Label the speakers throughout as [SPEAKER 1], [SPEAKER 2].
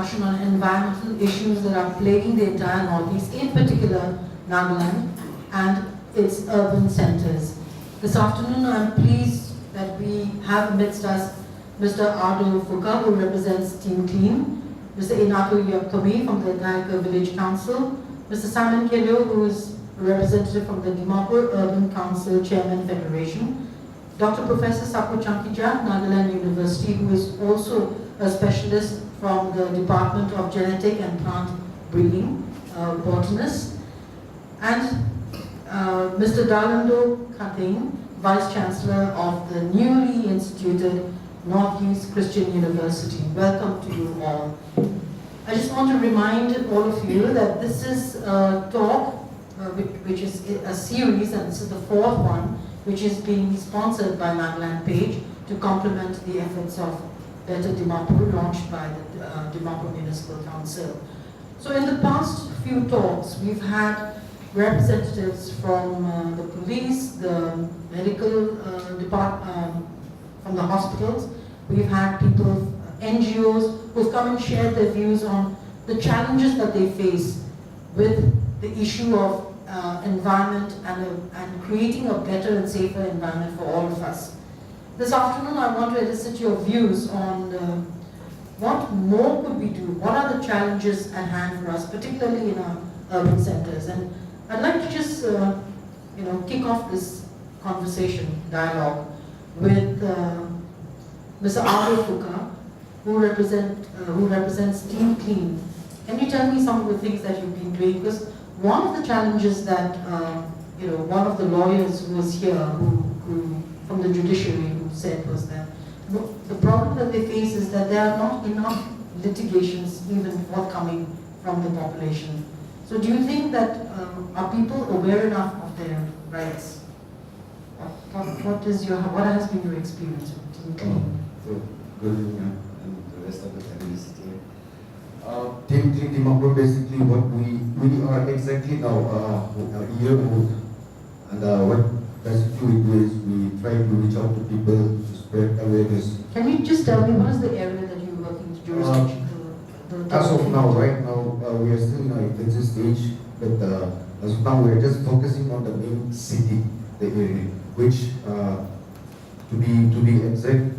[SPEAKER 1] action on environmental issues that are plaguing the entire Northeast, in particular Nagaland and its urban centers. This afternoon, I'm pleased that we have amidst us Mr. Ardo Fuka, who represents Team Clean, Mr. Inato Yakami from the Nagaland Village Council, Mr. Simon Kelio, who is a representative from the Dimapur Urban Council Chairman Federation, Dr. Professor Sapu Chankija, Nagaland University, who is also a specialist from the Department of Genetic and Plant Breeding, botanist, and Mr. Darlando Kathing, Vice Chancellor of the newly instituted Northeast Christian University. Welcome to you all. I just want to remind all of you that this is a talk, which is a series, and this is the fourth one, which is being sponsored by Nagaland Page to complement the efforts of Better Dimapur, launched by the Dimapur Municipal Council. So in the past few talks, we've had representatives from the police, the medical department, from the hospitals. We've had people, NGOs, who've come and shared their views on the challenges that they face with the issue of environment and creating a better and safer environment for all of us. This afternoon, I want to elicit your views on what more could we do? What are the challenges at hand for us, particularly in our urban centers? And I'd like to just, kick off this conversation, dialogue, with Mr. Ardo Fuka, who represents Team Clean. Can you tell me some of the things that you've been doing? Because one of the challenges that, one of the lawyers who was here, who from the judiciary, who said was that the problem that they face is that there are not enough litigations even forthcoming from the population. So do you think that, are people aware enough of their rights? What has been your experience with Team Clean?
[SPEAKER 2] Good evening, and the rest of the panelists here. Team Clean Dimapur, basically what we are exactly now a year old, and what basically we do is we try to reach out to people to spread awareness.
[SPEAKER 1] Can you just tell me what is the area that you're working to jurisdiction?
[SPEAKER 2] As of now, right now, we are still in our infancy stage, but as of now, we are just focusing on the main city, the area, which, to be exact,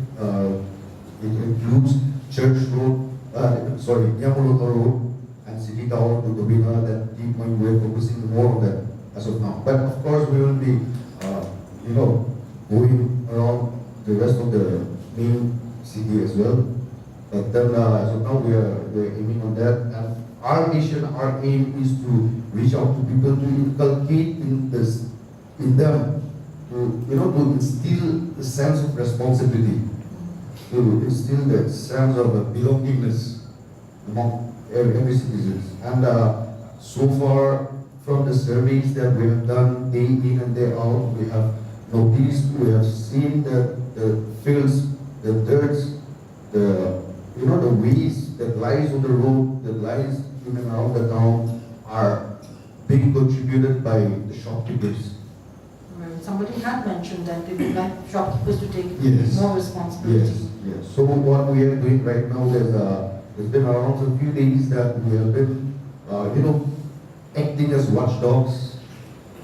[SPEAKER 2] it includes Church Road, Yamulota Road, and City Tower to Dobina. That deep point, we are focusing more on that as of now. But of course, we will be, going around the rest of the main city as well. But then, as of now, we're aiming on that. And our mission, our aim is to reach out to people, to inculcate in them, to instill the sense of responsibility, to instill that sense of belongingness among every citizen. And so far, from the surveys that we have done day in and day out, we have noticed, we have seen that the fields, the dirts, the waste that lies on the road, that lies in and around the town, are being contributed by the shopkeepers.
[SPEAKER 1] Right. Somebody had mentioned that they would like shopkeepers to take more responsibility.
[SPEAKER 2] Yes. So what we are doing right now is, there's been around a few days that we have been, acting as watchdogs,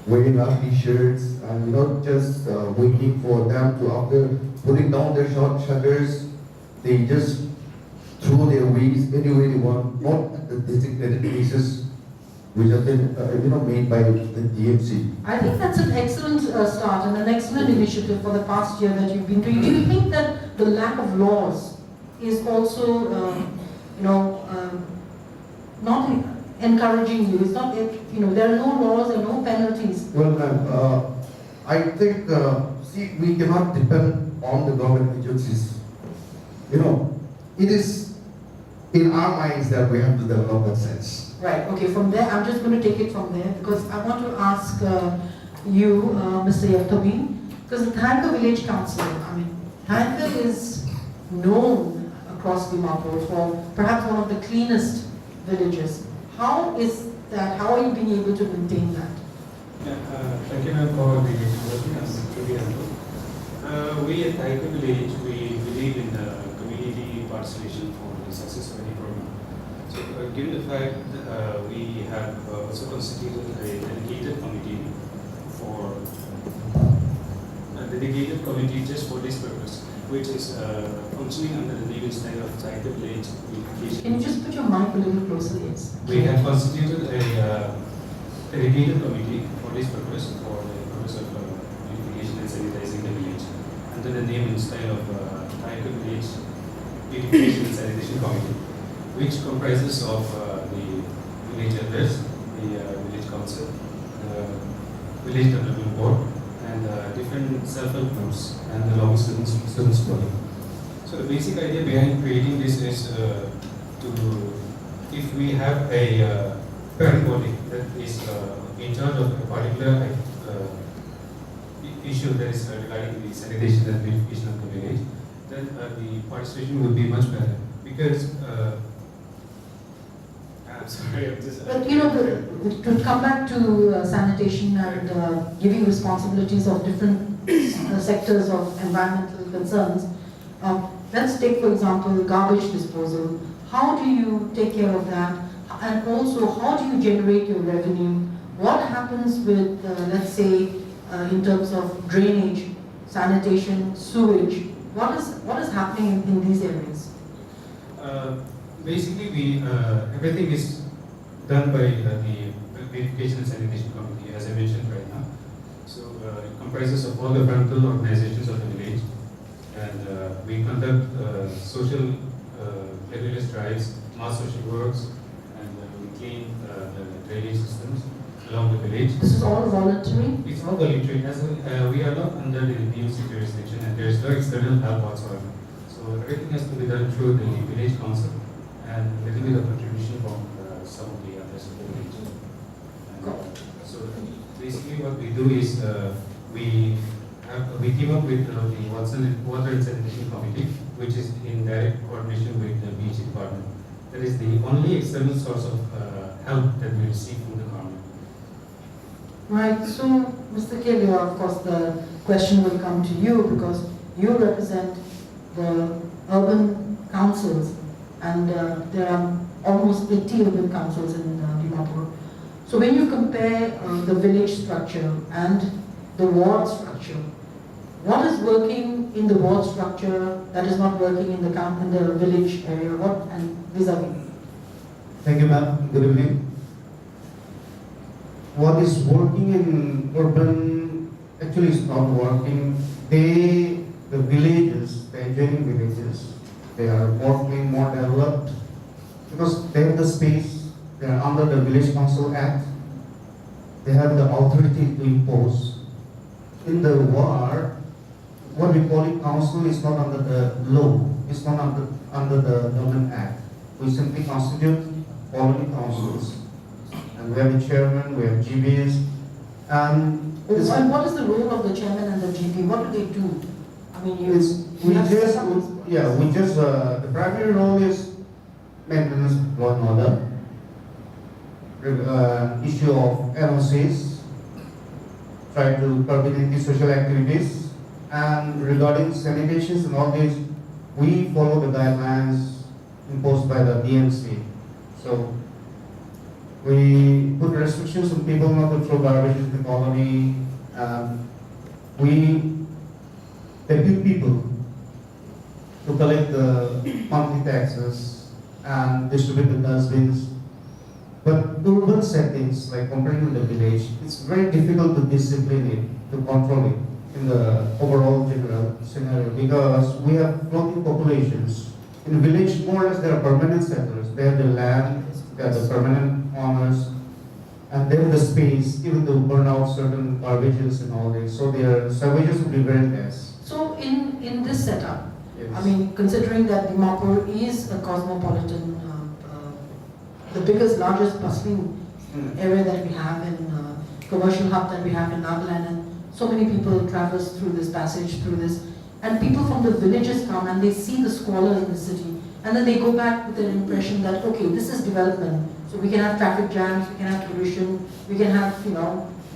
[SPEAKER 2] wearing our t-shirts, and not just waiting for them to, after putting down their shutters, they just throw their waste any way they want, not at the designated places which have been made by the DMC.
[SPEAKER 1] I think that's an excellent start and an excellent initiative for the past year that you've been doing. Do you think that the lack of laws is also, not encouraging you? It's not, there are no laws and no penalties.
[SPEAKER 2] Well, ma'am, I think, we cannot depend on the government agencies. It is in our minds that we have to develop that sense.
[SPEAKER 1] Right, okay, from there, I'm just going to take it from there, because I want to ask you, Mr. Yaktabi, because the Thanka Village Council, Thanka is known across Dimapur for perhaps one of the cleanest villages. How is that, how are you being able to maintain that?
[SPEAKER 3] Thank you, ma'am, for inviting us to be here. We at Thanka Village, we believe in the community participation for the success of any program. Given the fact that we have also constituted a dedicated committee just for this purpose, which is functioning under the name and style of cycle village beautification.
[SPEAKER 1] Can you just put your mic a little closer, yes?
[SPEAKER 3] We have constituted a dedicated committee for this purpose, for the purpose of beautification and sanitizing the village, under the name and style of cycle village beautification and sanitation committee, which comprises of the village elders, the village council, the village development board, and different self-help groups and the long students body. So the basic idea behind creating this is if we have a parent body that is in charge of a particular issue that is regarding the sanitation and beautification of the village, then the participation will be much better, because I'm sorry, I'm just.
[SPEAKER 1] But you know, to come back to sanitation and giving responsibilities of different sectors of environmental concerns, let's take for example garbage disposal. How do you take care of that? And also, how do you generate your revenue? What happens with, let's say, in terms of drainage, sanitation, sewage? What is happening in these areas?
[SPEAKER 3] Basically, everything is done by the Beautification and Sanitation Committee, as I mentioned right now. So it comprises of all the frontal organizations of the village, and we conduct social cleanliness drives, mass social works, and we clean the drainage systems along the village.
[SPEAKER 1] This is all voluntary?
[SPEAKER 3] It's all voluntary. We are not under the BOC jurisdiction, and there is no external help whatsoever. So everything has to be done through the village council and a little bit of contribution from some of the others of the village. So basically what we do is we team up with the Water and Sanitation Committee, which is in direct coordination with the beach department. That is the only external source of help that we receive from the government.
[SPEAKER 1] Right, so Mr. Kelia, of course the question will come to you because you represent the urban councils, and there are almost 80 urban councils in Dimapur. So when you compare the village structure and the ward structure, what is working in the ward structure that is not working in the village area? What and vis-a-vis?
[SPEAKER 2] Thank you, ma'am. Good evening. What is working in urban actually is not working. The villages, the adjoining villages, they are more clean, more developed because they have the space. They are under the Village Council Act. They have the authority to impose. In the ward, what we call it council is not under the law. It's not under the Government Act. We simply constitute colony councils. And we have a chairman, we have GBs, and
[SPEAKER 1] what is the role of the chairman and the GP? What do they do? I mean, the
[SPEAKER 2] primary role is maintenance of law and order, issue of NOCs, try to coordinate social activities, and regarding sanitations and all this, we follow the guidelines imposed by the DMC. So we put restrictions on people not to throw garbage in the colony. We depute people to collect the monthly taxes and distribute the dustbins. But urban settings, like comparing with the village, it's very difficult to discipline it, to control it in the overall general scenario because we have floating populations. In the village, more or less, there are permanent settlers. They have the land, they are the permanent owners, and they have the space even to burn out certain garbages and all this. So their salvages will be very less.
[SPEAKER 1] So in this setup,
[SPEAKER 2] Yes.
[SPEAKER 1] I mean, considering that Dimapur is a cosmopolitan, the biggest, largest bustling area that we have in commercial hub that we have in Nagaland, and so many people traverse through this passage, through this, and people from the villages come and they see the squalor in the city, and then they go back with an impression that, okay, this is development, so we can have traffic jams, we can have pollution, we can have,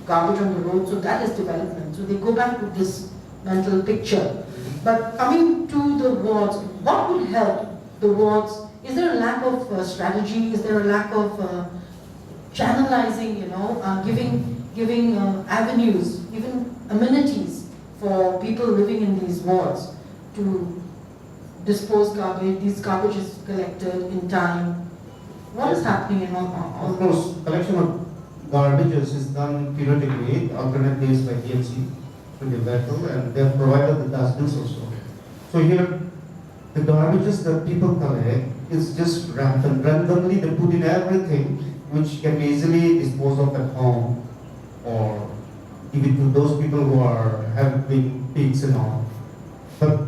[SPEAKER 1] garbage on the road, so that is development. So they go back with this mental picture. But coming to the wards, what would help the wards Is there a lack of strategy? Is there a lack of channelizing, giving avenues, even amenities for people living in these wards to dispose garbage, these garbage is collected in time? What is happening in all
[SPEAKER 2] Of course, collection of garbages is done periodically, alternate days by DMC to the vehicle, and they have provided the dustbins also. So here, the garbages that people collect is just randomly they put in everything which can be easily disposed of at home or give it to those people who are having pigs and all. But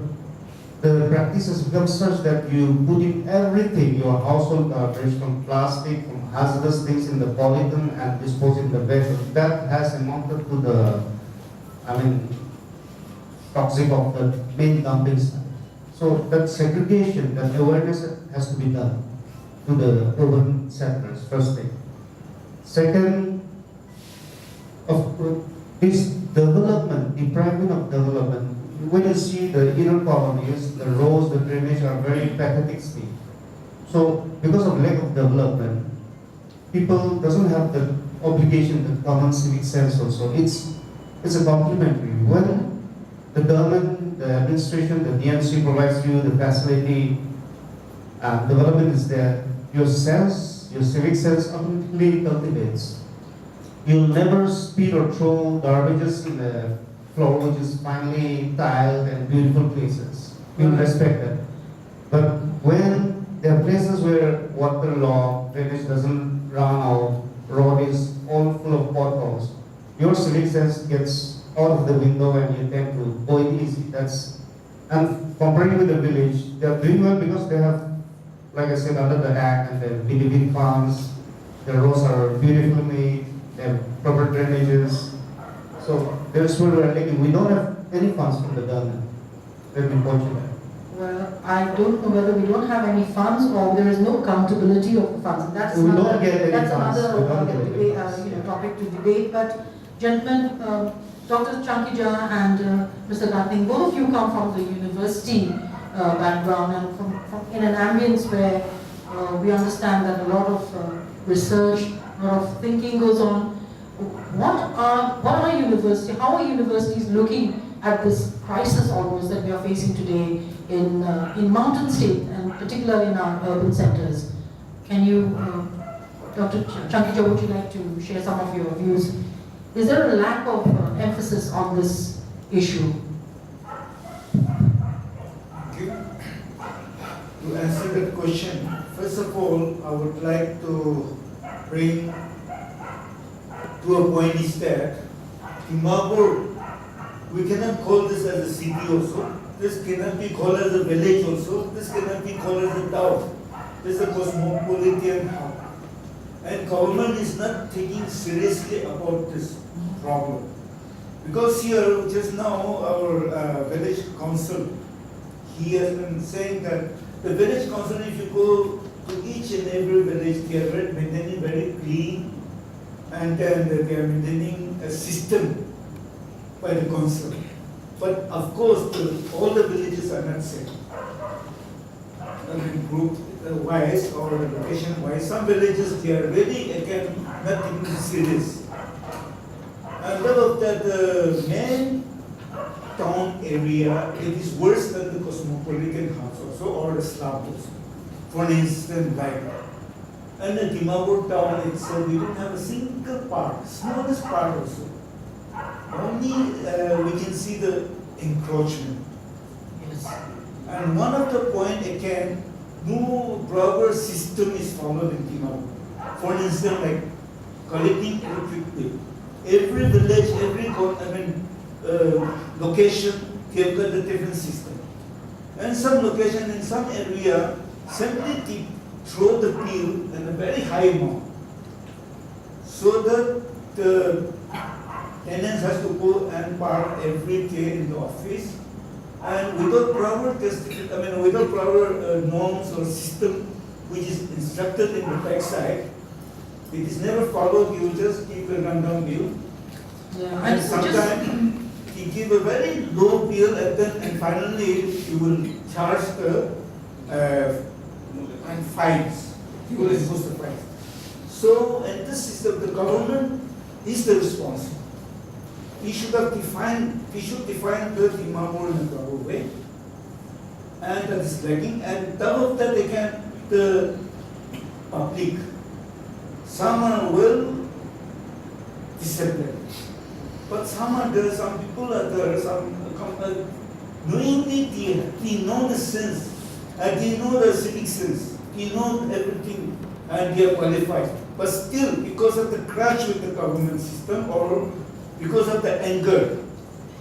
[SPEAKER 2] the practice has become such that you put in everything, your household garbage, from plastic, from hazardous things in the polythene and dispose in the vehicle. That has amounted to the, toxic of the main dumping site. So that segregation, that awareness has to be done to the urban settlers, first thing. Second, is development, depriving of development. When you see the inner colonies, the roads, the drainage are very pathetic state. So because of lack of development, people doesn't have the obligation, the common civic sense also. It's a complementary. When the government, the administration, the DMC provides you the facility, development is there, your sense, your civic sense automatically cultivates. You'll never speed or throw garbages in the floor which is finely tiled and beautiful places. You'll respect that. But when there are places where water law, drainage doesn't run out, road is all full of potholes, your civic sense gets out of the window and you tend to go it easy. And comparing with the village, they are doing well because they have, like I said, under the act and the BDB funds, the roads are beautifully made, they have proper drainages. So that's where we are taking. We don't have any funds from the government. Let me point you that.
[SPEAKER 1] Well, I don't know whether we don't have any funds or there is no accountability of the funds. And that's
[SPEAKER 2] We don't
[SPEAKER 1] another,
[SPEAKER 2] get any
[SPEAKER 1] that's
[SPEAKER 2] funds.
[SPEAKER 1] another
[SPEAKER 2] We don't get any
[SPEAKER 1] debate,
[SPEAKER 2] funds.
[SPEAKER 1] topic to debate. But gentlemen, Dr. Chankija and Mr. Gatning, both of you come from the university background and from in an ambience where we understand that a lot of research, a lot of thinking goes on. How are universities looking at this crisis almost that we are facing today in mountain state and particularly in our urban centers? Can you, Dr. Chankija, would you like to share some of your views? Is there a lack of emphasis on this issue?
[SPEAKER 4] To answer that question, first of all, I would like to bring to a point is that Dimapur, we cannot call this as a city also, this cannot be called as a village also, this cannot be called as a town. This is a cosmopolitan hub. And government is not taking seriously about this problem. Because here, just now, our village council, he has been saying that the village council, if you go to each and every village, they are maintaining very clean, and then they are maintaining a system by the council. But of course, all the villages are not same. I mean, group wise or location wise, some villages they are really again not taking it serious. And of that, the main town area, it is worse than the cosmopolitan hubs also or the slums. For instance, like in the Dimapur town itself, we don't have a single park, smallest park also. Only we can see the encroachment.
[SPEAKER 1] Yes.
[SPEAKER 4] And one of the point again, no proper system is followed in Dimapur. For instance, like collecting electric bill. Every village, location, they have got a different system. And some location in some area simply throw the bill in a very high amount, so that the tenants has to go and park every day in the office, and without proper without proper norms or system which is instructed in the backside, it is never followed. You just keep a rundown bill,
[SPEAKER 1] Yeah.
[SPEAKER 4] and sometimes you give a very low bill, and finally you will charge the and fines. He will impose the fines. So, in this system, the government is the responsible. We should define the Dimapur in a proper way, and that is lacking. And top of that, the public, some are well disciplined, but there are some people are there, knowingly they know the sense, and they know the civic sense, they know everything, and they are qualified. But still, because of the clash with the government system, or because of the anger,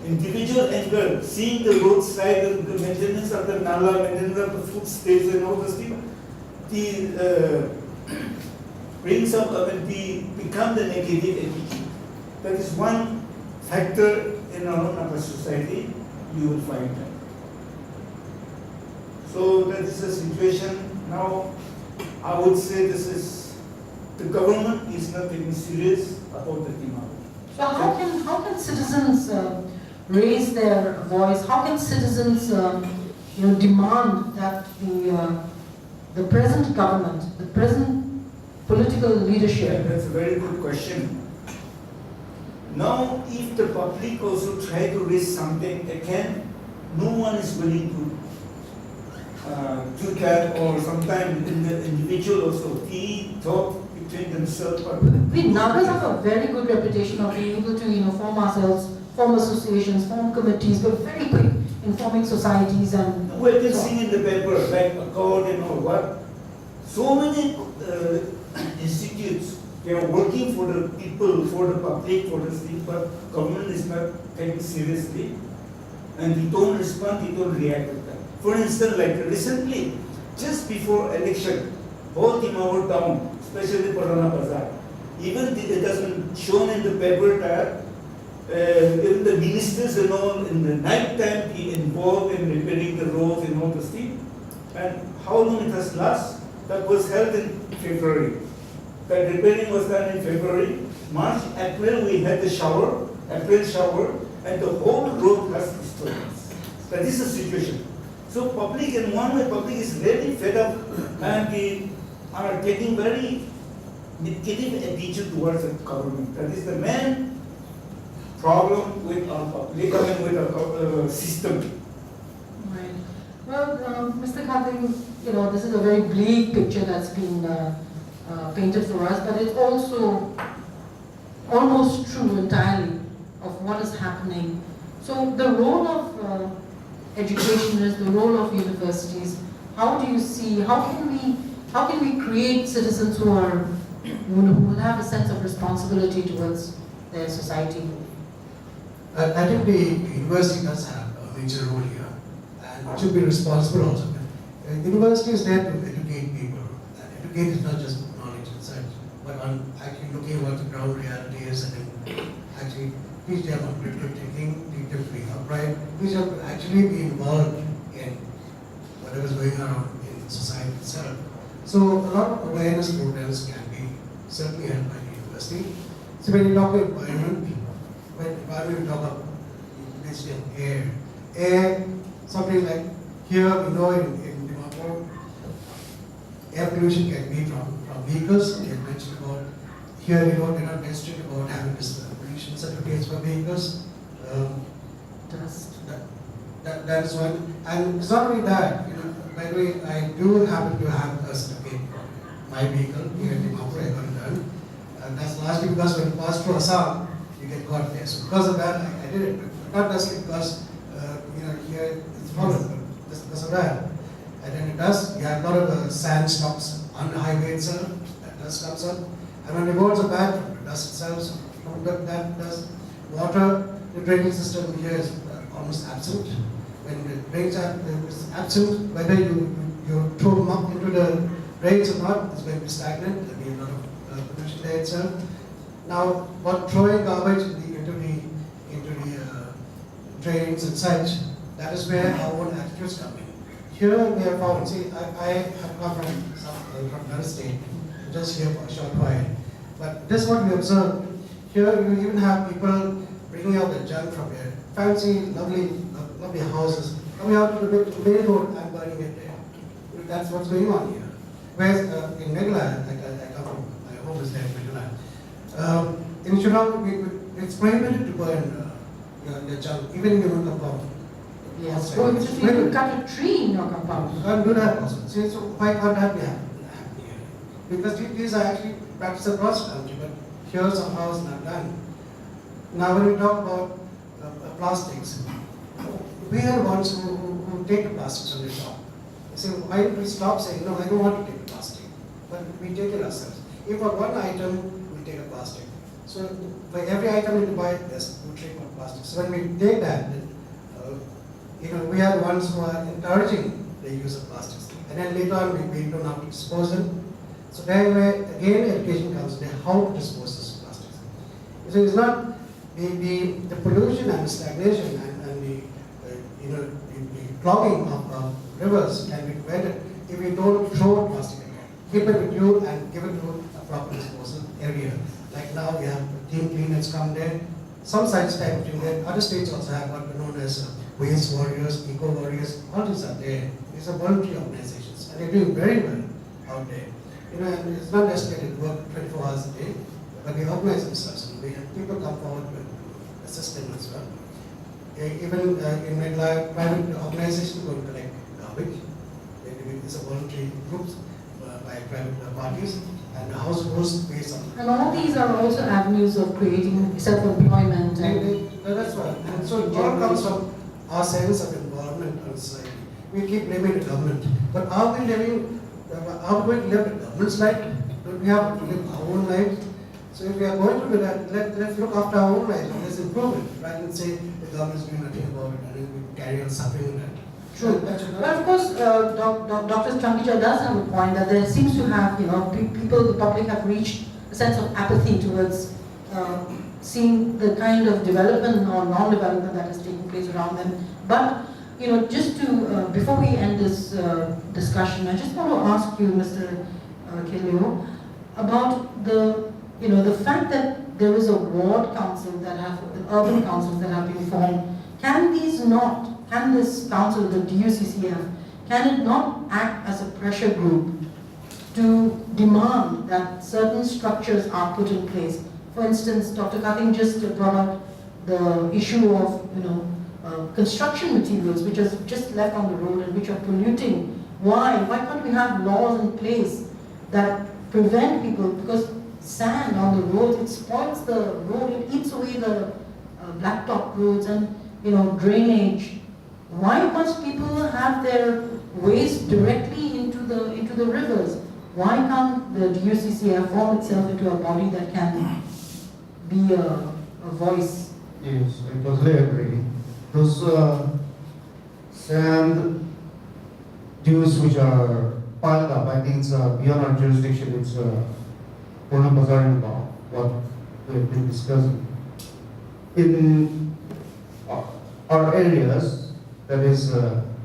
[SPEAKER 4] individual anger, seeing the roadside and the maintenance of the nala, maintenance of the food states and all those things, brings up, become the negative attitude. That is one factor in our society you will find that. So that is the situation now. I would say the government is not taking serious about the demand.
[SPEAKER 1] So how can citizens raise their voice? How can citizens demand that the present government, the present political leadership?
[SPEAKER 4] That's a very good question. Now, if the public also try to raise something, again, no one is willing to do that, or sometimes in the individual also, they talk between themselves.
[SPEAKER 1] We Nagas have a very good reputation of being able to form ourselves, form associations, form committees. We're very quick in forming societies and.
[SPEAKER 4] We have been seeing in the paper, like Accord and all what. So many institutes, they are working for the people, for the public, for the state, but government is not taking seriously, and they don't respond, they don't react with that. For instance, like recently, just before election, whole Dimapur town, especially Purana Bazaar, even it has been shown in the paper that even the ministers and all, in the night time, he involved in repairing the roads and all the things. And how long it has lasted? That was held in February. That repairing was done in February. March, April, we had the shower, April shower, and the whole road has destroyed. That is the situation. So public, in one way, public is really fed up, and they are taking very negative attitude towards the government. That is the main problem with our public, with our system.
[SPEAKER 1] Right. Well, Mr. Khating, this is a very bleak picture that's been painted for us, but it's also almost true entirely of what is happening. So the role of educationists, the role of universities, how do you see, how can we create citizens who will have a sense of responsibility towards their society?
[SPEAKER 5] I think the university does have a major role here, and it should be responsible also. University is there to educate people, and educate is not just knowledge and such, but on actually looking at what the ground reality is, and then actually teach them on critical thinking, teach them to be upright, teach them to actually be involved in whatever is going on in society itself. So a lot of awareness programs can be certainly held by the university. So when you talk about environment, we talk about air, something like here we know in Dimapur, air pollution can be from vehicles. We have mentioned about here they're not mentioned about having this pollution certificates for vehicles. That is one, and it's not only that. By the way, I do happen to have a certificate for my vehicle here in Dimapur. I got it done, and that's largely because when it passed through Assam, you get caught there. So because of that, I did it, but not necessarily because here it's followed, but just because of that. And then it does. You have a lot of sand stops on the highway itself. That dust comes up, and when the roads are bad, from the dust itself, so from that dust, water, the drainage system here is almost absent. When the drains are absent, whether you throw them up into the drains or not, it's going to be stagnant. There'll be a lot of pollution there itself. Now, what throwing garbage into the drains and such, that is where our own attitudes come in. Here we have found, see, I have come from another state, just here for a short while. But this is what we observe. Here you even have people bringing out the junk from here. Fancy, lovely houses. Coming out to the main road and burning it there. That's what's going on here. Whereas in Nagaland, I come from, my home is there in Nagaland. In Shillong, it's prohibited to burn your junk, even in your own compound.
[SPEAKER 1] Yes,
[SPEAKER 5] Outside.
[SPEAKER 1] so if you cut a tree in your compound.
[SPEAKER 5] You can't do that also. So why can't that be happening here? Because these are actually practiced across the country, but here somehow it's not done. Now when we talk about plastics, we are the ones who take the plastics from the shop. So why don't we stop saying, no, I don't want to take the plastic, but we take it ourselves. If for one item, we take a plastic. So for every item you buy, yes, we take one plastic. So when we take that, then, we are the ones who are encouraging the use of plastics. And then later on, we don't have to dispose them. So there where, again, education comes in, how to dispose these plastics. So it's not the pollution and the stagnation and the clogging of rivers can be prevented if we don't throw plastic again. Keep it with you and give it to a proper disposal area. Like now we have team clean that's come there. Some sites type of thing there. Other states also have what are known as waste warriors, eco warriors. All these are there. These are voluntary organizations and they're doing very well out there. And it's not necessarily work 24 hours a day, but they organize themselves and we have people come forward with assistance as well. Even in Nagaland, private organizations go to collect garbage. These are voluntary groups by private parties, and the households pay some.
[SPEAKER 1] And all these are also avenues of creating self-employment.
[SPEAKER 5] That's right. And so it all comes from our sense of involvement in society. We keep blaming the government, but are we going to live the government's life? Don't we have to live our own lives? So if we are going to do that, let's look after our own lives and let's improve it, rather than say the government is doing nothing about it and then we carry on suffering that.
[SPEAKER 1] True. But of course, Dr. Chankija does have a point that there seems to have, the public have reached a sense of apathy towards seeing the kind of development or non-development that is taking place around them. But, just to, before we end this discussion, I just want to ask you, Mr. Kelio, about the fact that there is a ward council urban councils that have been formed. Can this council, the DUCCF, can it not act as a pressure group to demand that certain structures are put in place? For instance, Dr. Kathing just brought up the issue of construction materials which are just left on the road and which are polluting. Why can't we have laws in place that prevent people, because sand on the road, it spoils the road, it eats away the blacktop roads and drainage. Why must people have their waste directly into the rivers? Why can't the DUCCF form itself into a body that can be a voice?
[SPEAKER 2] Yes, I totally agree. Those sand dues which are piled up, I think it's beyond our jurisdiction. It's Purna Bazaar about what we've been discussing. In our areas, that is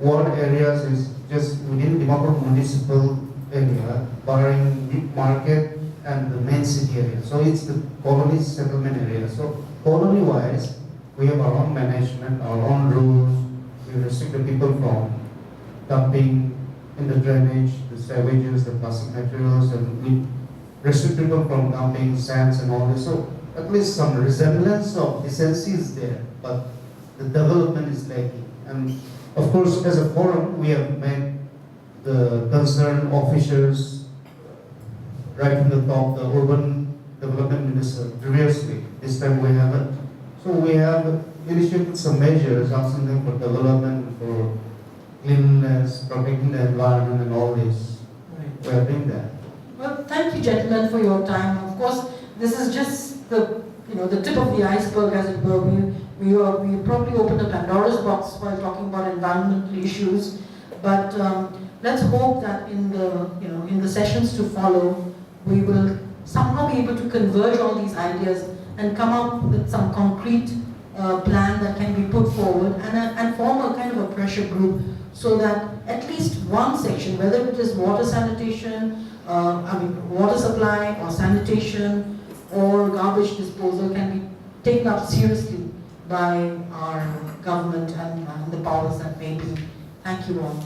[SPEAKER 2] ward areas, is just within Dimapur municipal area, barring the market and the main city area. So it's the colony settlement area. So colony wise, we have our own management, our own rules. We restrict the people from dumping in the drainage, the savages, the plastic materials, and we restrict people from dumping sands and all this. So at least some resemblance of decency is there, but the development is lacking. And of course, as a forum, we have met the concerned officials right from the top, the urban development minister previously. This time we haven't. So we have initiated some measures, asking them for development, for cleanliness, protecting the environment and all this.
[SPEAKER 1] Right.
[SPEAKER 2] We are doing that.
[SPEAKER 1] Well, thank you, gentlemen, for your time. Of course, this is just the tip of the iceberg, as it were. We probably opened a Pandora's box while talking about environmental issues, but let's hope that in the sessions to follow, we will somehow be able to converge all these ideas and come up with some concrete plan that can be put forward and form a kind of a pressure group, so that at least one section, whether it is water sanitation, water supply or sanitation or garbage disposal, can be taken up seriously by our government and the powers that may be. Thank you all.